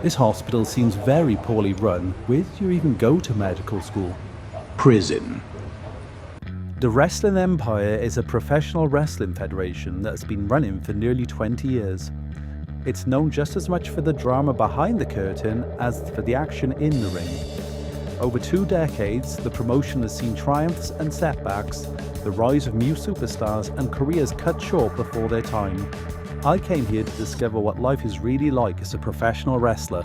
This hospital seems very poorly run. Where did you even go to medical school? Prison. The Wrestling Empire is a professional wrestling federation that has been running for nearly 20 years. It's known just as much for the drama behind the curtain as for the action in the ring. Over 2 decades, the promotion has seen triumphs and setbacks, the rise of new superstars and careers cut short before their time. I came here to discover what life is really like as a professional wrestler.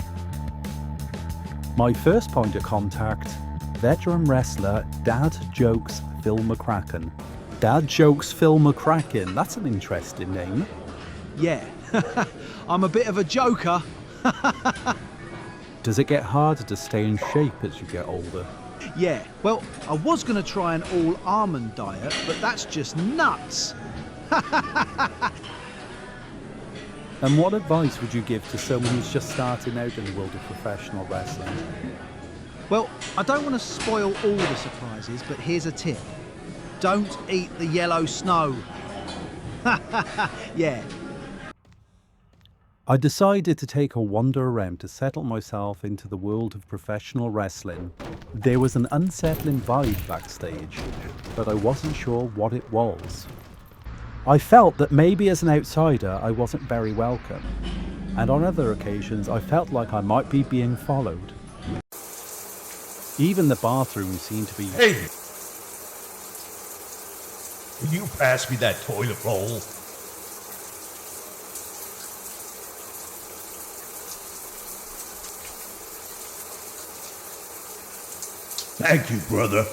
My first point of contact, veteran wrestler Dad Jokes Phil McCracken. Dad Jokes Phil McCracken, that's an interesting name. Yeah, I'm a bit of a joker. Does it get harder to stay in shape as you get older? Yeah, well, I was going to try an all-almond diet, but that's just nuts. And what advice would you give to someone who's just starting out in the world of professional wrestling? Well, I don't want to spoil all the surprises, but here's a tip. Don't eat the yellow snow. Yeah. I decided to take a wander around to settle myself into the world of professional wrestling. There was an unsettling vibe backstage, but I wasn't sure what it was. I felt that maybe as an outsider I wasn't very welcome, and on other occasions I felt like I might be being followed. Even the bathroom seemed to be... Hey! Can you pass me that toilet roll? Thank you, brother.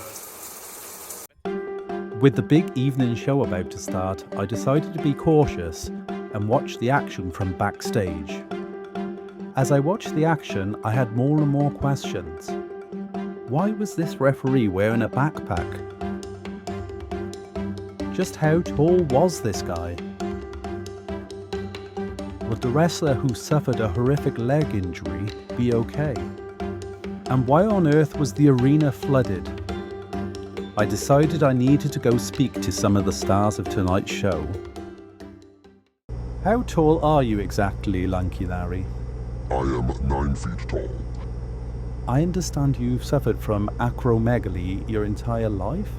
With the big evening show about to start, I decided to be cautious and watch the action from backstage. As I watched the action, I had more and more questions. Why was this referee wearing a backpack? Just how tall was this guy? Would the wrestler who suffered a horrific leg injury be okay? And why on earth was the arena flooded? I decided I needed to go speak to some of the stars of tonight's show. How tall are you exactly, Lanky Larry? I am 9 feet tall. I understand you've suffered from acromegaly your entire life?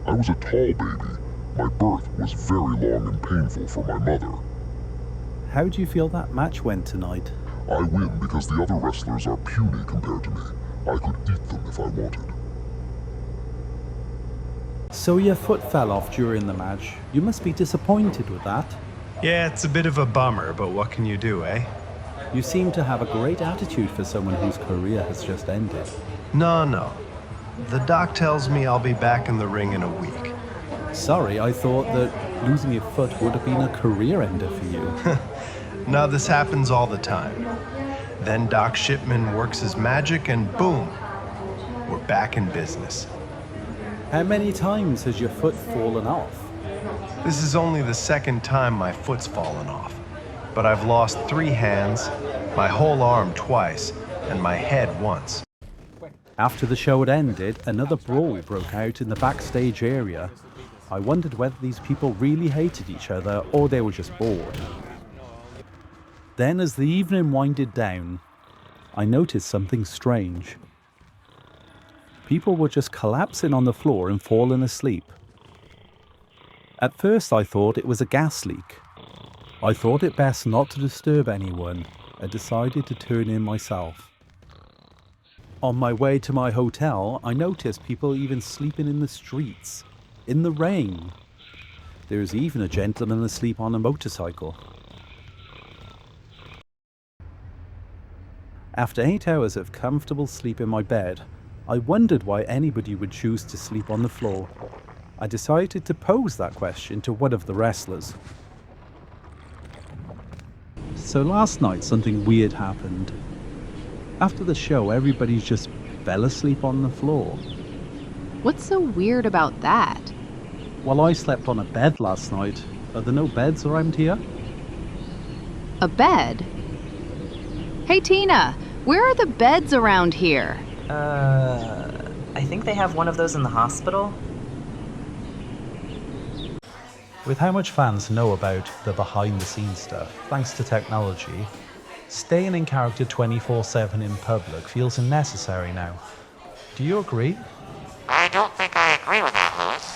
I was a tall baby. My birth was very long and painful for my mother. How do you feel that match went tonight? I win because the other wrestlers are puny compared to me. I could eat them if I wanted. So your foot fell off during the match. You must be disappointed with that. Yeah, it's a bit of a bummer, but what can you do, eh? You seem to have a great attitude for someone whose career has just ended. No. The doc tells me I'll be back in the ring in a week. Sorry, I thought that losing your foot would have been a career ender for you. No, this happens all the time. Then Doc Shipman works his magic and boom, we're back in business. How many times has your foot fallen off? This is only the second time my foot's fallen off, but I've lost 3 hands, my whole arm twice, and my head once. After the show had ended, another brawl broke out in the backstage area. I wondered whether these people really hated each other or they were just bored. Then as the evening winded down, I noticed something strange. People were just collapsing on the floor and falling asleep. At first I thought it was a gas leak. I thought it best not to disturb anyone and decided to turn in myself. On my way to my hotel, I noticed people even sleeping in the streets, in the rain. There was even a gentleman asleep on a motorcycle. After 8 hours of comfortable sleep in my bed, I wondered why anybody would choose to sleep on the floor. I decided to pose that question to one of the wrestlers. So last night something weird happened. After the show, everybody just fell asleep on the floor. What's so weird about that? Well, I slept on a bed last night. Are there no beds around here? A bed? Hey Tina, where are the beds around here? I think they have one of those in the hospital. With how much fans know about the behind-the-scenes stuff, thanks to technology, Staying in character 24/7 in public feels unnecessary now. Do you agree? I don't think I agree with that, Lewis.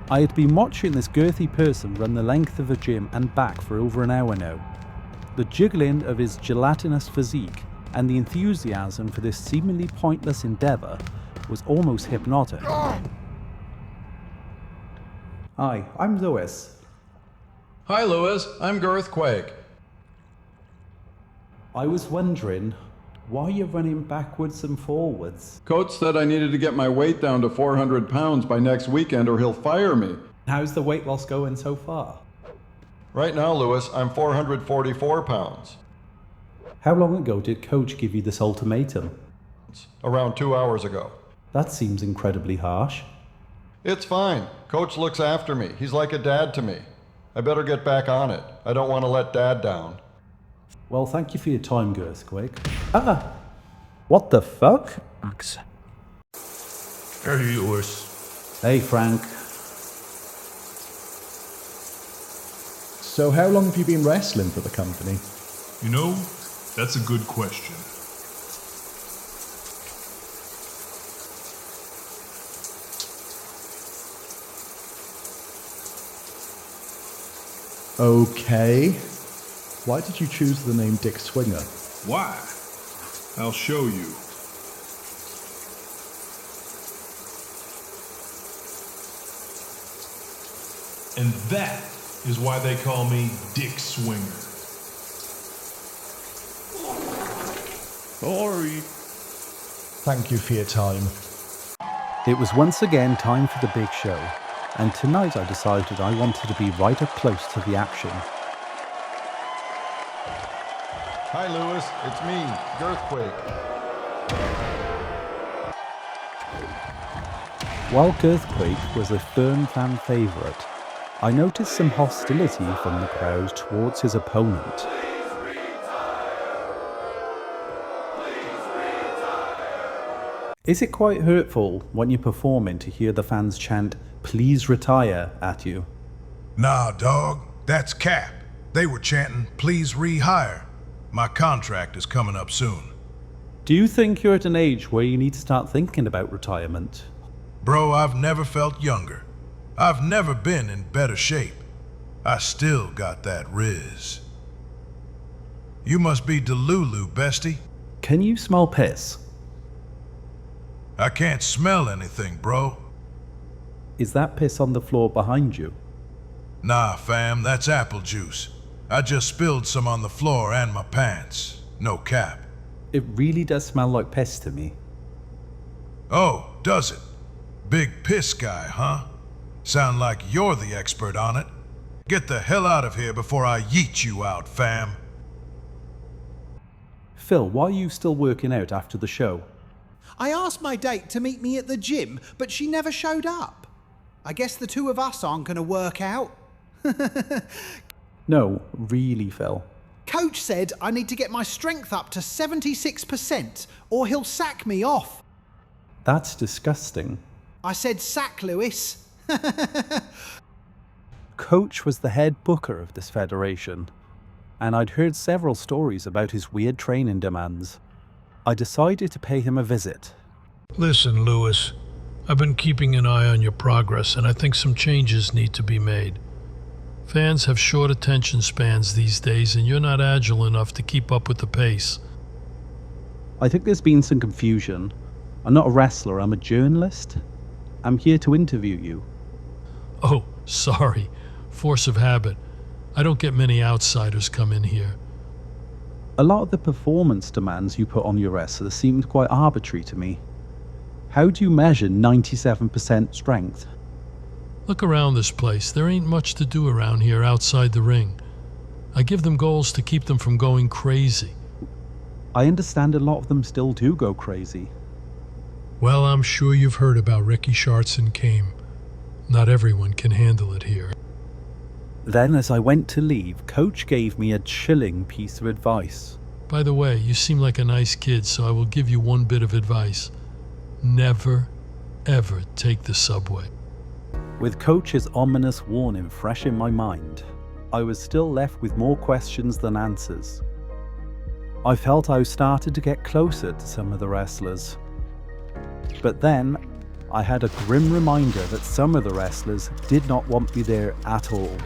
I had been watching this girthy person run the length of a gym and back for over an hour now. The jiggling of his gelatinous physique and the enthusiasm for this seemingly pointless endeavour was almost hypnotic. Hi, I'm Lewis. Hi, Lewis. I'm Girthquake. I was wondering, why you're running backwards and forwards? Coach said I needed to get my weight down to 400 pounds by next weekend or he'll fire me. How's the weight loss going so far? Right now, Lewis, I'm 444 pounds. How long ago did Coach give you this ultimatum? Around 2 hours ago. That seems incredibly harsh. It's fine. Coach looks after me. He's like a dad to me. I better get back on it. I don't want to let Dad down. Well, thank you for your time, Girthquake. Ah! What the fuck? Hey, Lewis. Hey, Frank. So how long have you been wrestling for the company? You know, that's a good question. Okay. Why did you choose the name Dick Swinger? Why? I'll show you. And that is why they call me Dick Swinger. Sorry. Thank you for your time. It was once again time for the big show, and tonight I decided I wanted to be right up close to the action. Hi, Lewis. It's me, Girthquake. While Girthquake was a firm fan favourite, I noticed some hostility from the crowd towards his opponent. Is it quite hurtful when you're performing to hear the fans chant, "Please retire," at you? Nah, dog. That's cap. They were chanting, "Please rehire." My contract is coming up soon. Do you think you're at an age where you need to start thinking about retirement? Bro, I've never felt younger. I've never been in better shape. I still got that riz. You must be Delulu, bestie. Can you smell piss? I can't smell anything, bro. Is that piss on the floor behind you? Nah, fam, that's apple juice. I just spilled some on the floor and my pants. No cap. It really does smell like piss to me. Oh, does it? Big piss guy, huh? Sound like you're the expert on it. Get the hell out of here before I yeet you out, fam. Phil, why are you still working out after the show? I asked my date to meet me at the gym, but she never showed up. I guess the two of us aren't going to work out. No, really, Phil. Coach said I need to get my strength up to 76% or he'll sack me off. That's disgusting. I said sack, Lewis. Coach was the head booker of this federation, and I'd heard several stories about his weird training demands. I decided to pay him a visit. Listen, Lewis, I've been keeping an eye on your progress, and I think some changes need to be made. Fans have short attention spans these days, and you're not agile enough to keep up with the pace. I think there's been some confusion. I'm not a wrestler, I'm a journalist. I'm here to interview you. Oh, sorry. Force of habit. I don't get many outsiders come in here. A lot of the performance demands you put on your wrestlers seemed quite arbitrary to me. How do you measure 97% strength? Look around this place. There ain't much to do around here outside the ring. I give them goals to keep them from going crazy. I understand a lot of them still do go crazy. Well, I'm sure you've heard about Ricky Sharts and Kame. Not everyone can handle it here. Then, as I went to leave, Coach gave me a chilling piece of advice. By the way, you seem like a nice kid, so I will give you one bit of advice. Never, ever take the subway. With Coach's ominous warning fresh in my mind, I was still left with more questions than answers. I felt I started to get closer to some of the wrestlers. But then, I had a grim reminder that some of the wrestlers did not want me there at all.